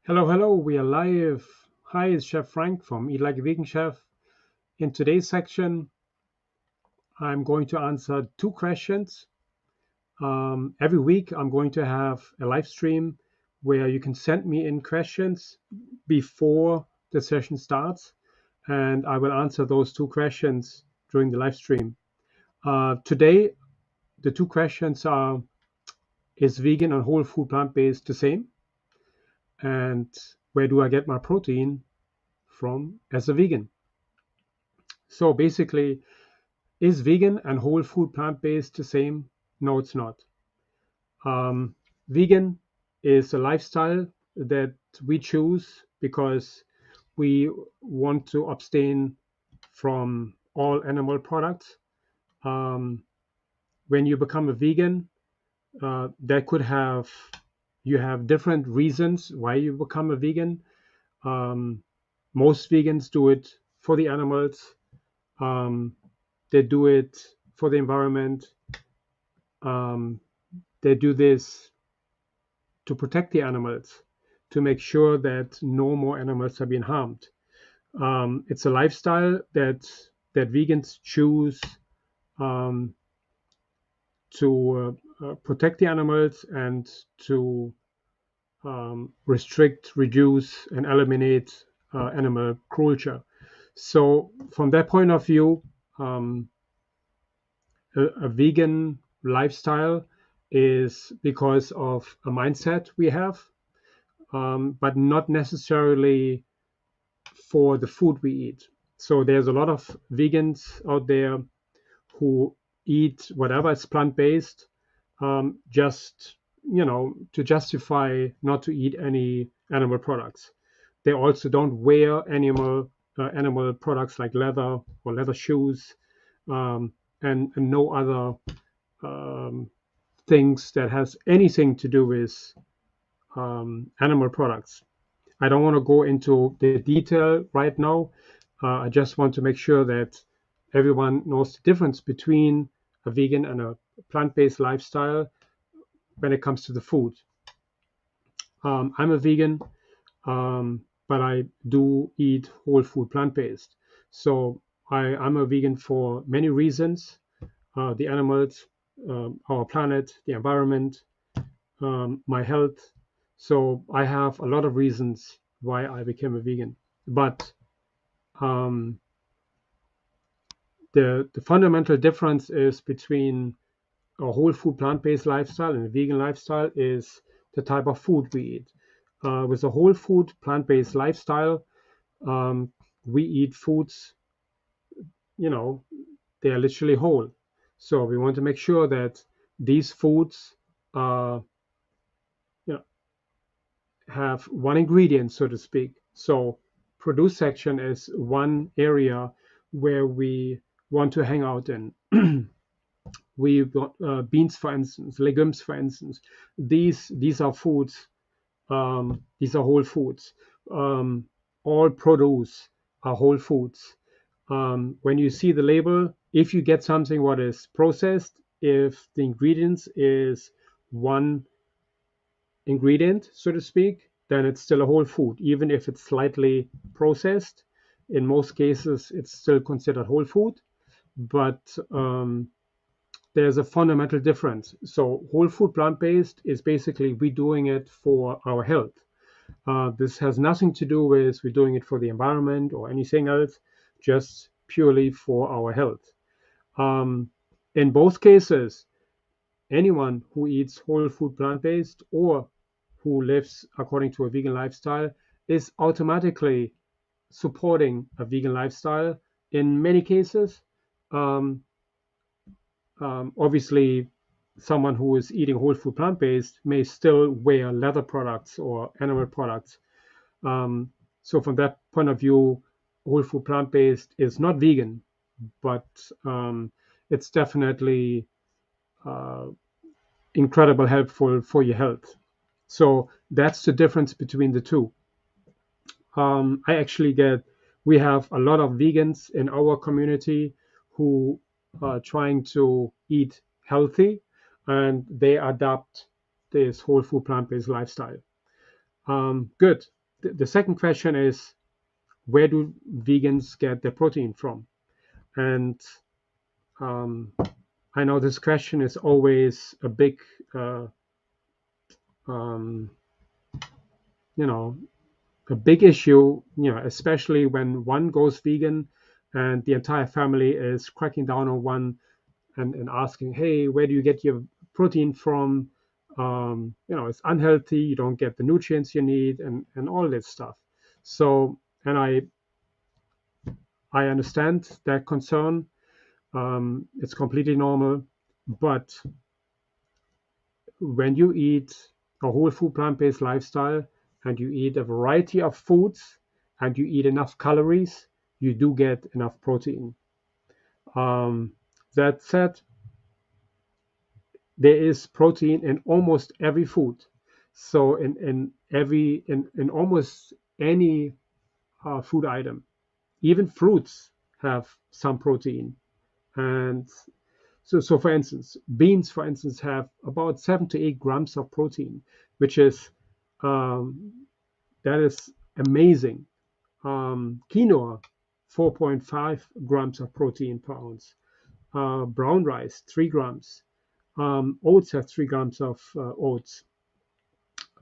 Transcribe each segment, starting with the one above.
Hello, hello, we are live. Hi, it's Chef Frank from Eat Like a Vegan Chef. In today's section, I'm going to answer two questions. Every week, I'm going to have a live stream where you can send me in questions before the session starts, and I will answer those two questions during the live stream. Today, the two questions are: Is vegan and whole food plant based the same? And where do I get my protein from as a vegan? So basically, is vegan and whole food plant-based the same? No, it's not. Um, Vegan is a lifestyle that we choose because we want to abstain from all animal products. Um, when you become a vegan, that could have you have different reasons why you become a vegan. Um, Most vegans do it for the animals. Um, they do it for the environment. Um, they do this to protect the animals, to make sure that no more animals are being harmed. It's a lifestyle that vegans choose um, to protect the animals and to restrict, reduce, and eliminate animal cruelty. So, from that point of view, um, a vegan lifestyle is because of a mindset we have, but not necessarily for the food we eat. So there's a lot of vegans out there who eat whatever is plant-based, just to justify not to eat any animal products. They also don't wear animal products like leather or leather shoes, and no other um, things that has anything to do with animal products. I don't want to go into the detail right now. I just want to make sure that everyone knows the difference between a vegan and a plant-based lifestyle when it comes to the food. I'm a vegan, but I do eat whole food plant-based. So I'm a vegan for many reasons: the animals, our planet, the environment, my health. So I have a lot of reasons why I became a vegan. But um, the fundamental difference is between a whole food plant-based lifestyle and a vegan lifestyle is the type of food we eat. With a whole food plant-based lifestyle, um, we eat foods, you know, they are literally whole. So we want to make sure that these foods you know, have one ingredient, so to speak. So produce section is one area where we want to hang out in. We got beans, for instance, legumes, for instance. These are foods. These are whole foods. Um, all produce are whole foods. When you see the label, if you get something what is processed, if the ingredients is one ingredient, so to speak, then it's still a whole food, even if it's slightly processed. In most cases, it's still considered whole food, but there's a fundamental difference. So, whole food plant based is basically we doing it for our health. This has nothing to do with we're doing it for the environment or anything else, just purely for our health. Um, in both cases, anyone who eats whole food plant based or who lives according to a vegan lifestyle is automatically supporting a vegan lifestyle in many cases. Um, Obviously, someone who is eating whole food plant based may still wear leather products or animal products. Um, so, from that point of view, whole food plant based is not vegan, but it's definitely uh, incredible helpful for your health. So that's the difference between the two. I actually get we have a lot of vegans in our community who are trying to eat healthy and they adopt this whole food plant-based lifestyle. Good. The second question is, where do vegans get their protein from? And um, I know this question is always a big, uh, um, you know, a big issue, especially when one goes vegan and the entire family is cracking down on one and asking, hey, where do you get your protein from? It's unhealthy. You don't get the nutrients you need, and all this stuff. So, and I understand that concern. It's completely normal, but when you eat a whole food plant-based lifestyle and you eat a variety of foods and you eat enough calories, you do get enough protein. Um, that said, there is protein in almost every food. So in almost any food item, even fruits have some protein. And so for instance, beans, for instance, have about 7 to 8 grams of protein, which is um, that is amazing. Quinoa, 4.5 grams of protein per ounce. Brown rice, 3 grams. Oats have 3 grams of oats.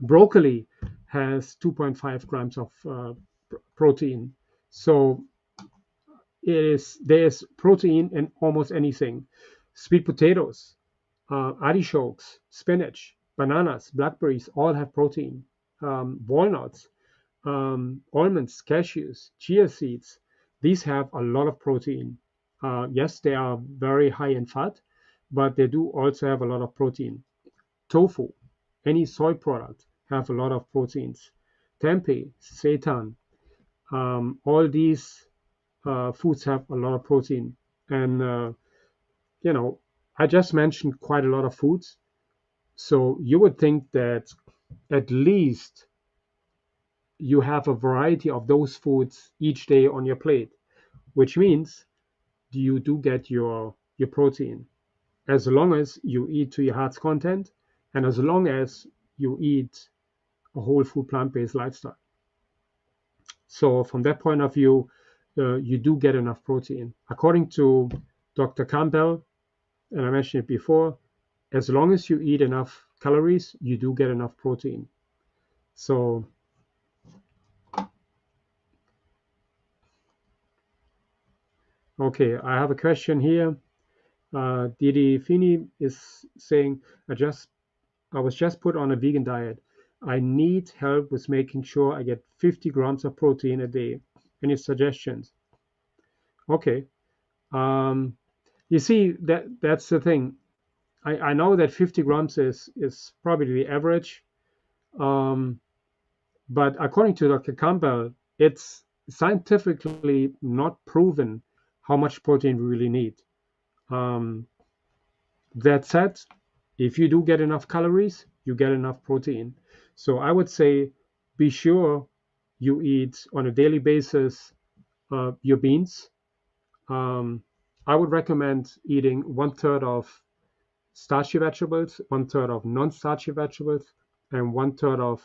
Broccoli has 2.5 grams of protein. So there's protein in almost anything. Sweet potatoes, artichokes, spinach, bananas, blackberries all have protein. Walnuts, almonds, cashews, chia seeds, these have a lot of protein. Yes, they are very high in fat, but they do also have a lot of protein. Tofu, any soy product have a lot of proteins. Tempeh, seitan, all these foods have a lot of protein. And, you know, I just mentioned quite a lot of foods. So you would think that at least you have a variety of those foods each day on your plate, which means you do get your protein as long as you eat to your heart's content and as long as you eat a whole food plant-based lifestyle. So from that point of view, you do get enough protein. According to Dr. Campbell, and I mentioned it before, as long as you eat enough calories, you do get enough protein. So, okay, I have a question here. Didi Fini is saying, I was just put on a vegan diet. I need help with making sure I get 50 grams of protein a day. Any suggestions? Okay. Um, you see, that's the thing. I know that 50 grams is probably the average, um, but according to Dr. Campbell, it's scientifically not proven how much protein we really need. Um, that said, if you do get enough calories, you get enough protein. So I would say be sure you eat on a daily basis your beans. Um, I would recommend eating 1/3 of starchy vegetables, 1/3 of non-starchy vegetables, and 1/3 of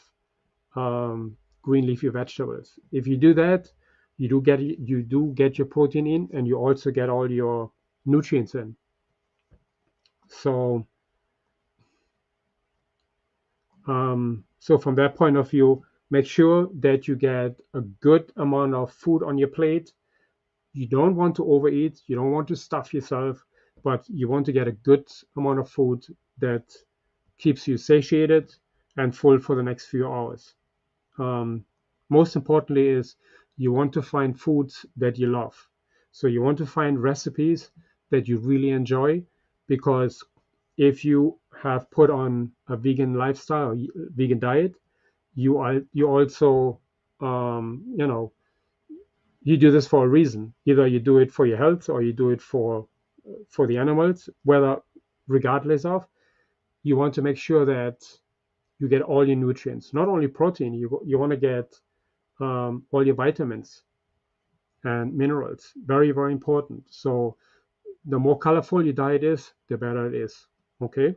green leafy vegetables. If you do that, you do get your protein in, and you also get all your nutrients in. So so from that point of view, make sure that you get a good amount of food on your plate. You don't want to overeat, you don't want to stuff yourself, but you want to get a good amount of food that keeps you satiated and full for the next few hours. Um, Most importantly is you want to find foods that you love. So you want to find recipes that you really enjoy, because if you have put on a vegan lifestyle, vegan diet, you also you know you do this for a reason. Either you do it for your health or you do it for the animals. Whether regardless of, you want to make sure that you get all your nutrients, not only protein. You want to get all your vitamins and minerals. Very, very important. So the more colorful your diet is, the better it is. Okay.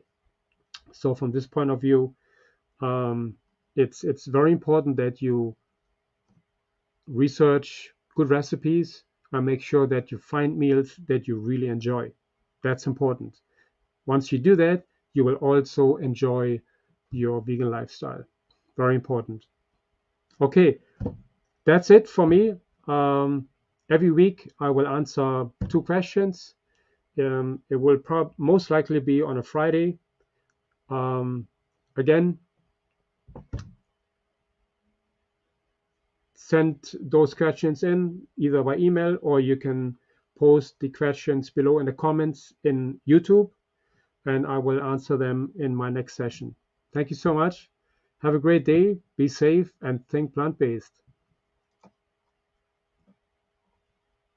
So from this point of view, um, it's very important that you research good recipes and make sure that you find meals that you really enjoy. That's important. Once you do that, you will also enjoy your vegan lifestyle. Very important. Okay, that's it for me. Um, every week I will answer two questions. It will most likely be on a Friday. Um, again, send those questions in either by email, or you can post the questions below in the comments in YouTube, and I will answer them in my next session. Thank you so much. Have a great day, be safe, and think plant based.